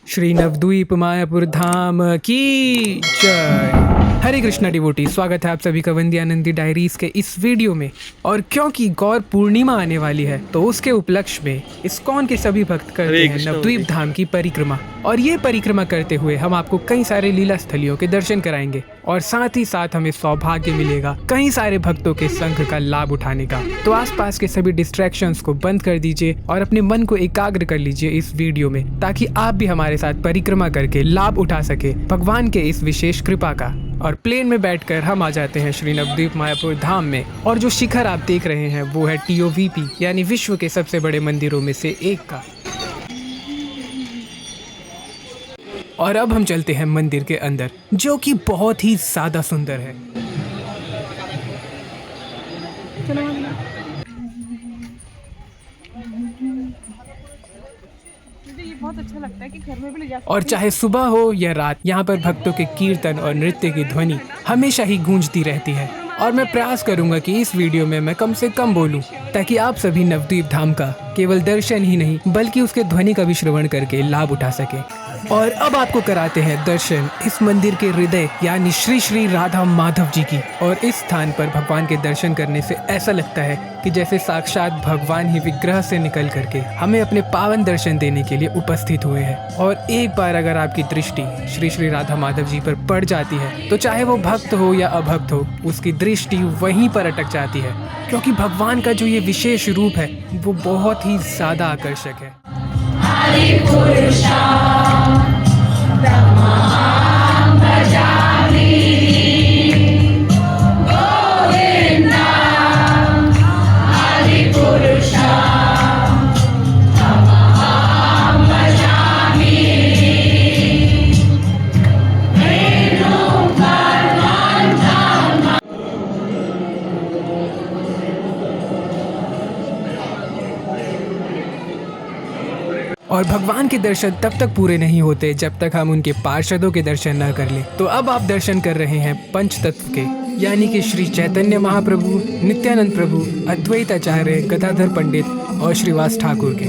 श्री नवद्वीप मायापुर धाम की जय। हरे कृष्णा डिवोटी, स्वागत है आप सभी का वंद्यानंदी डायरीज के इस वीडियो में। और क्योंकि गौर पूर्णिमा आने वाली है तो उसके उपलक्ष्य में इस्कॉन के सभी भक्त करते हैं नवद्वीप धाम की परिक्रमा। और ये परिक्रमा करते हुए हम आपको कई सारे लीला स्थलियों के दर्शन कराएंगे और साथ ही साथ हमें सौभाग्य मिलेगा कई सारे भक्तों के संघ का लाभ उठाने का। तो आसपास के सभी डिस्ट्रैक्शंस को बंद कर दीजिए और अपने मन को एकाग्र कर लीजिए इस वीडियो में, ताकि आप भी हमारे साथ परिक्रमा करके लाभ उठा सके भगवान के इस विशेष कृपा का। और प्लेन में बैठकर हम आ जाते हैं श्री नवद्वीप मायापुर धाम में। और जो शिखर आप देख रहे हैं वो है TOVP यानी विश्व के सबसे बड़े मंदिरों में से एक का। और अब हम चलते हैं मंदिर के अंदर, जो कि बहुत ही ज्यादा सुंदर है। बहुत अच्छा लगता है कि घर में भी ले जा सकते और चाहे सुबह हो या रात, यहाँ पर भक्तों के कीर्तन और नृत्य की ध्वनि हमेशा ही गूंजती रहती है। और मैं प्रयास करूंगा कि इस वीडियो में मैं कम से कम बोलूं, ताकि आप सभी नवद्वीप धाम का केवल दर्शन ही नहीं बल्कि उसके ध्वनि का भी श्रवण करके लाभ उठा सके। और अब आपको कराते हैं दर्शन इस मंदिर के हृदय यानी श्री श्री राधा माधव जी की। और इस स्थान पर भगवान के दर्शन करने से ऐसा लगता है कि जैसे साक्षात भगवान ही विग्रह से निकल करके हमें अपने पावन दर्शन देने के लिए उपस्थित हुए हैं। और एक बार अगर आपकी दृष्टि श्री श्री राधा माधव जी पर पड़ जाती है तो चाहे वो भक्त हो या अभक्त हो, उसकी दृष्टि वहीं पर अटक जाती है, क्योंकि भगवान का जो ये विशेष रूप है वो बहुत ही ज्यादा आकर्षक है। और भगवान के दर्शन तब तक पूरे नहीं होते जब तक हम उनके पार्षदों के दर्शन न कर लें। तो अब आप दर्शन कर रहे हैं पंच तत्व के, यानी कि श्री चैतन्य महाप्रभु, नित्यानंद प्रभु, अद्वैत आचार्य, गदाधर पंडित और श्रीवास ठाकुर के।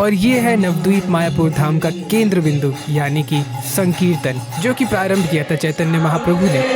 और ये है नवद्वीप मायापुर धाम का केंद्र बिंदु यानी कि संकीर्तन, जो कि प्रारंभ किया था चैतन्य महाप्रभु ने।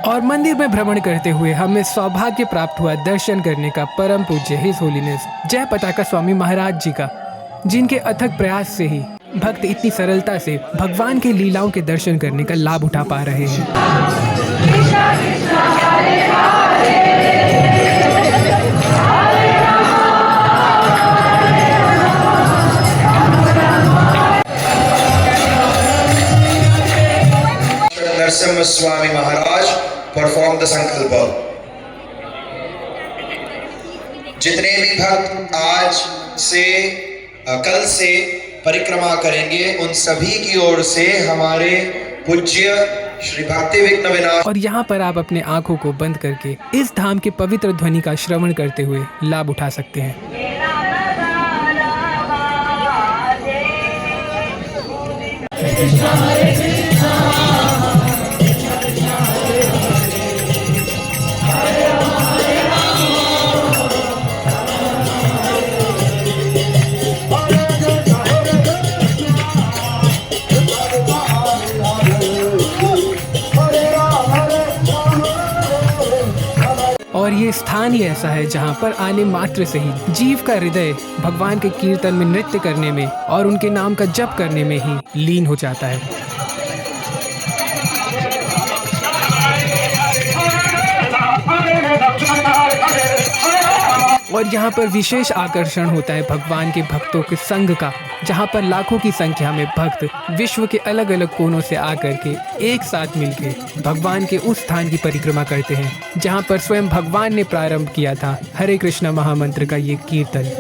और मंदिर में भ्रमण करते हुए हमें सौभाग्य प्राप्त हुआ दर्शन करने का परम पूज्य हिज होलीनेस जय पताका स्वामी महाराज जी का, जिनके अथक प्रयास से ही भक्त इतनी सरलता से भगवान के लीलाओं के दर्शन करने का लाभ उठा पा रहे हैं। नरसिम्हा स्वामी महाराज परफॉर्म द संकल्प। जितने भी भक्त आज से कल से परिक्रमा करेंगे उन सभी की ओर से हमारे पूज्य श्री भक्ति विघ्न विनाशक। और यहाँ पर आप अपने आंखों को बंद करके इस धाम के पवित्र ध्वनि का श्रवण करते हुए लाभ उठा सकते हैं। और ये स्थान ही ऐसा है जहाँ पर आने मात्र से ही जीव का हृदय भगवान के कीर्तन में, नृत्य करने में और उनके नाम का जप करने में ही लीन हो जाता है। और यहाँ पर विशेष आकर्षण होता है भगवान के भक्तों के संघ का, जहाँ पर लाखों की संख्या में भक्त विश्व के अलग अलग कोनों से आकर के एक साथ मिलकर भगवान के उस स्थान की परिक्रमा करते हैं जहाँ पर स्वयं भगवान ने प्रारंभ किया था हरे कृष्णा महामंत्र का ये कीर्तन।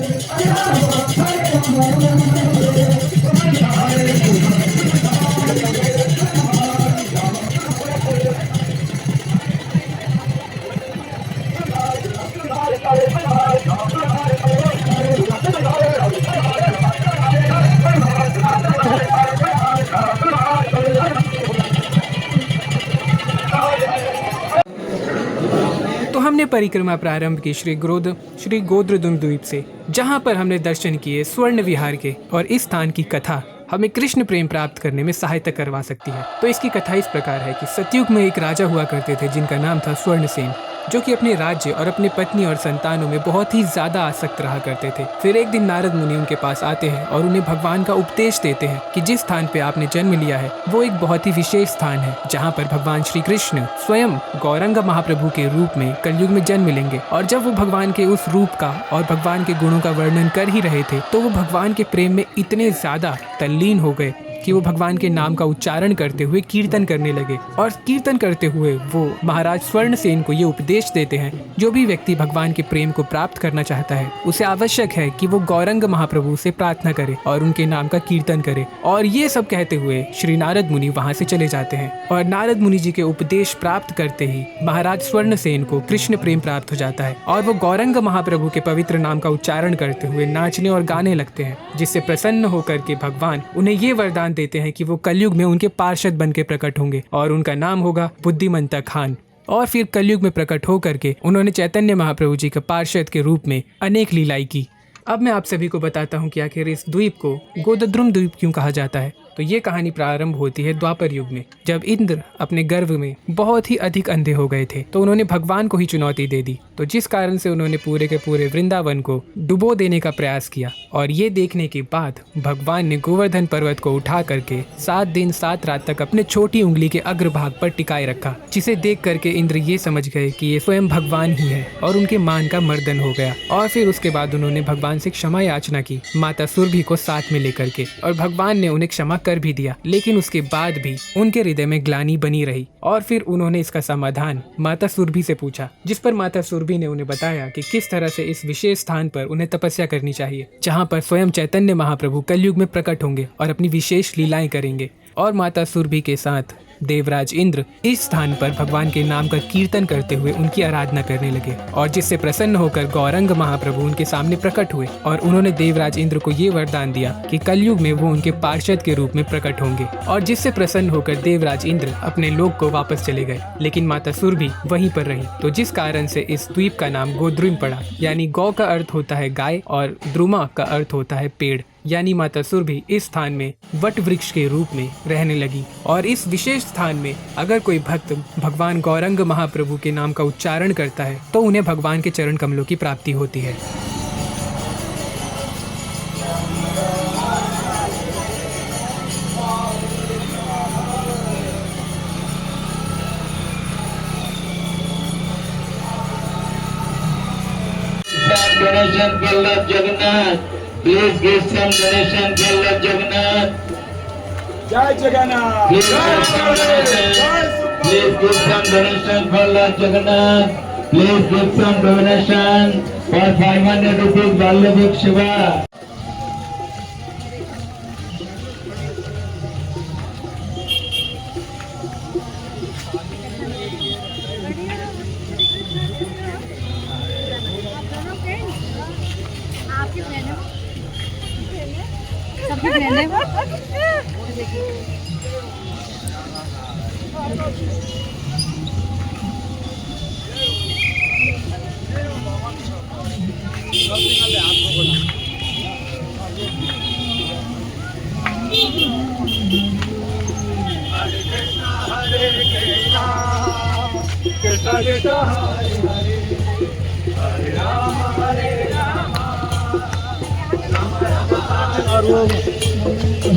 तो हमने परिक्रमा प्रारंभ की श्री गोद्रदुम द्वीप से, जहाँ पर हमने दर्शन किए स्वर्ण विहार के, और इस स्थान की कथा हमें कृष्ण प्रेम प्राप्त करने में सहायता करवा सकती है। तो इसकी कथा इस प्रकार है कि सतयुग में एक राजा हुआ करते थे जिनका नाम था स्वर्णसेन, जो कि अपने राज्य और अपने पत्नी और संतानों में बहुत ही ज्यादा आसक्त रहा करते थे। फिर एक दिन नारद मुनि उनके पास आते हैं और उन्हें भगवान का उपदेश देते हैं कि जिस स्थान पे आपने जन्म लिया है वो एक बहुत ही विशेष स्थान है, जहाँ पर भगवान श्री कृष्ण स्वयं गौरंग महाप्रभु के रूप में कलयुग में जन्म लेंगे। और जब वो भगवान के उस रूप का और भगवान के गुणों का वर्णन कर ही रहे थे तो वो भगवान के प्रेम में इतने ज्यादा तल्लीन हो गए कि वो भगवान के नाम का उच्चारण करते हुए कीर्तन करने लगे। और कीर्तन करते हुए वो महाराज स्वर्णसेन को ये उपदेश देते हैं, जो भी व्यक्ति भगवान के प्रेम को प्राप्त करना चाहता है उसे आवश्यक है कि वो गौरंग महाप्रभु से प्रार्थना करे और उनके नाम का कीर्तन करे। और ये सब कहते हुए श्री नारद मुनि वहाँ से चले जाते हैं। और नारद मुनि जी के उपदेश प्राप्त करते ही महाराज स्वर्णसेन को कृष्ण प्रेम प्राप्त हो जाता है और वो गौरंग महाप्रभु के पवित्र नाम का उच्चारण करते हुए नाचने और गाने लगते हैं, जिससे प्रसन्न होकर के भगवान उन्हें ये वरदान देते हैं कि वो कलयुग में उनके पार्षद बन के प्रकट होंगे और उनका नाम होगा बुद्धिमंता खान। और फिर कलयुग में प्रकट होकर के उन्होंने चैतन्य महाप्रभु जी के पार्षद के रूप में अनेक लीलाएं की। अब मैं आप सभी को बताता हूँ कि आखिर इस द्वीप को गोदद्रुम द्वीप क्यों कहा जाता है। तो ये कहानी प्रारंभ होती है द्वापर युग में, जब इंद्र अपने गर्व में बहुत ही अधिक अंधे हो गए थे तो उन्होंने भगवान को ही चुनौती दे दी। तो जिस कारण से उन्होंने पूरे के पूरे वृंदावन को डुबो देने का प्रयास किया। और ये देखने के बाद भगवान ने गोवर्धन पर्वत को उठा करके 7 दिन 7 रात तक अपने छोटी उंगली के अग्रभाग पर टिकाए रखा, जिसे देख करके इंद्र ये समझ गए कि ये स्वयं भगवान ही है और उनके मान का मर्दन हो गया। और फिर उसके बाद उन्होंने भगवान से क्षमा याचना की माता सुरभि को साथ में लेकर के, और भगवान ने उन्हें क्षमा कर भी दिया। लेकिन उसके बाद भी उनके हृदय में ग्लानि बनी रही और फिर उन्होंने इसका समाधान माता सुरभि से पूछा, जिस पर माता सुरभि ने उन्हें बताया कि किस तरह से इस विशेष स्थान पर उन्हें तपस्या करनी चाहिए, जहाँ पर स्वयं चैतन्य महाप्रभु कलयुग में प्रकट होंगे और अपनी विशेष लीलाएं करेंगे। और माता सुरभि के साथ देवराज इंद्र इस स्थान पर भगवान के नाम का कीर्तन करते हुए उनकी आराधना करने लगे, और जिससे प्रसन्न होकर गौरंग महाप्रभु उनके सामने प्रकट हुए और उन्होंने देवराज इंद्र को ये वरदान दिया कि कलयुग में वो उनके पार्षद के रूप में प्रकट होंगे। और जिससे प्रसन्न होकर देवराज इंद्र अपने लोक को वापस चले गए, लेकिन माता सुरभि वहीं पर रही। तो जिस कारण से इस द्वीप का नाम गोद्रुम पड़ा, यानी गौ का अर्थ होता है गाय और द्रुमा का अर्थ होता है पेड़। यानी माता सुरभि इस स्थान में वट वृक्ष के रूप में रहने लगी। और इस विशेष स्थान में अगर कोई भक्त भगवान गौरंग महाप्रभु के नाम का उच्चारण करता है तो उन्हें भगवान के चरण कमलों की प्राप्ति होती है। Jagannath, please give some donation for Lord Jagannath. जय Jagannath. Please give some donation for Lord Jagannath. Please give some donation for 500 rupees Vallabhik Shiva. आपकी बहन है, सबकी बहन है।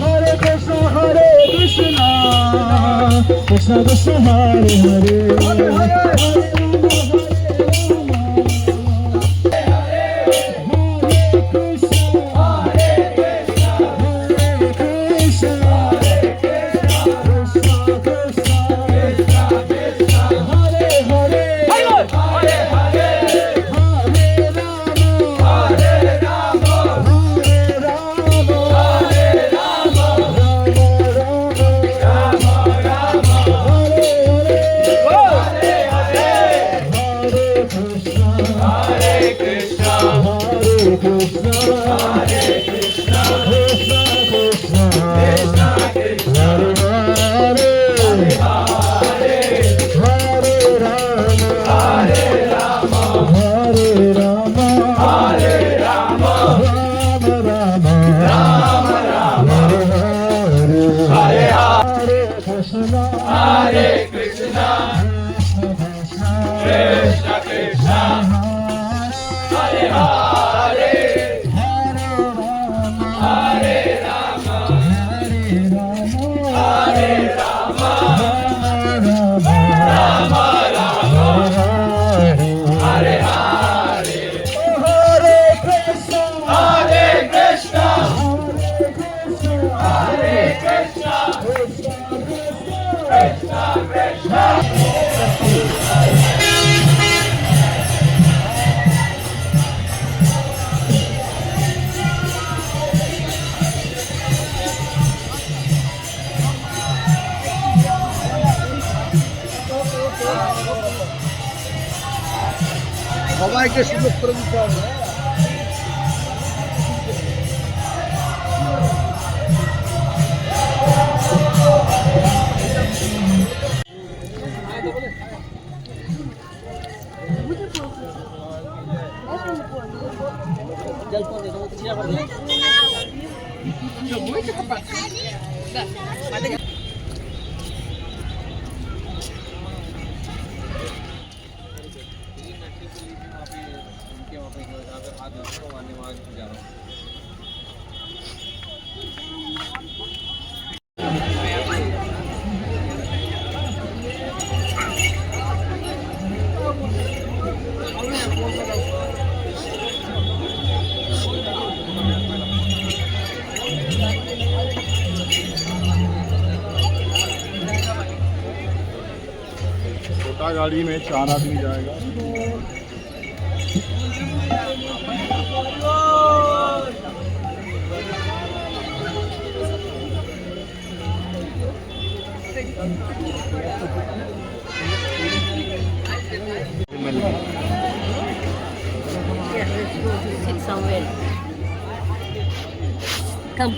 हरे कृष्ण कृष्ण कृष्ण हरे हरे हरे সবাইকে সুযোগ করে দিতে হবে। छोटा गाड़ी में 4 आदमी जाएगा। Sit somewhere. Come.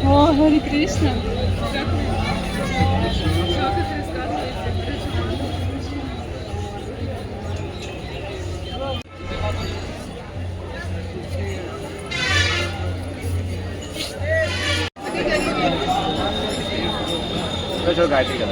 Oh, Hare Krishna. जो गायत्री का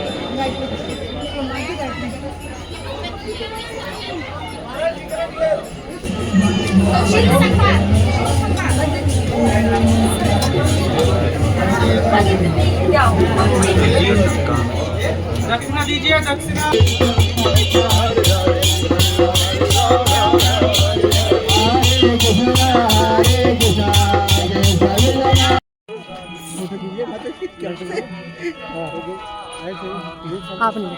दक्षिणा दीजिए, दक्षिणा। आप नहीं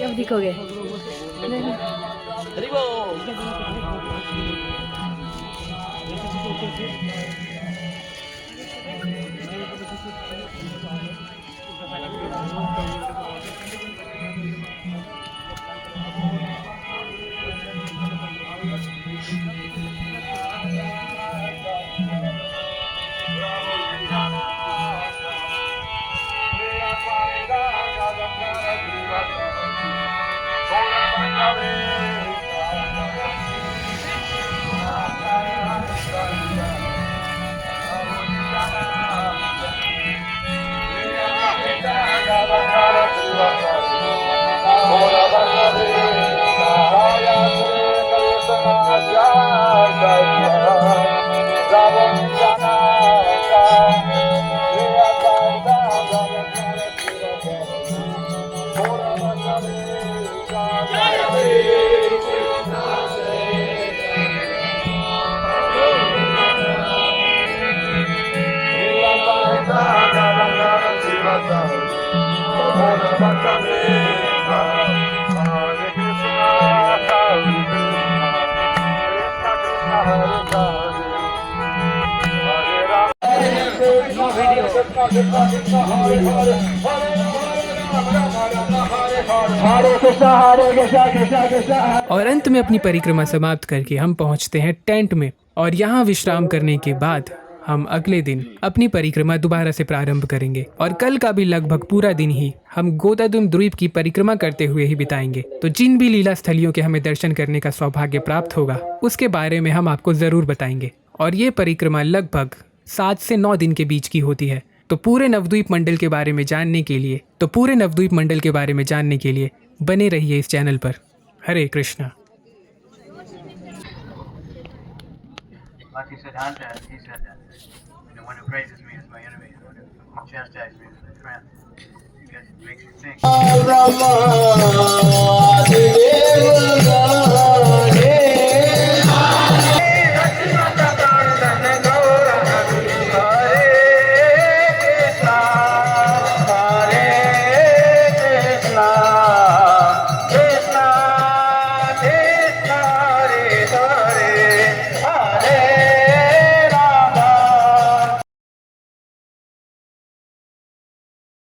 अब दिखोगे Hare कृष्णा कृष्णा। और अंत में अपनी परिक्रमा समाप्त करके हम पहुंचते हैं टेंट में और यहाँ विश्राम करने के बाद हम अगले दिन अपनी परिक्रमा दोबारा से प्रारंभ करेंगे और कल का भी लगभग पूरा दिन ही हम गोतादुम द्वीप की परिक्रमा करते हुए ही बिताएंगे। तो जिन भी लीला स्थलियों के हमें दर्शन करने का सौभाग्य प्राप्त होगा उसके बारे में हम आपको जरूर बताएंगे। और ये परिक्रमा लगभग 7 से 9 दिन के बीच की होती है। तो पूरे नवद्वीप मंडल के बारे में जानने के लिए बने रहिए इस चैनल पर। हरे Krishna. Like he said, he said that. The one who praises me is my enemy. The one who chastises me is my friend. Because it makes you think.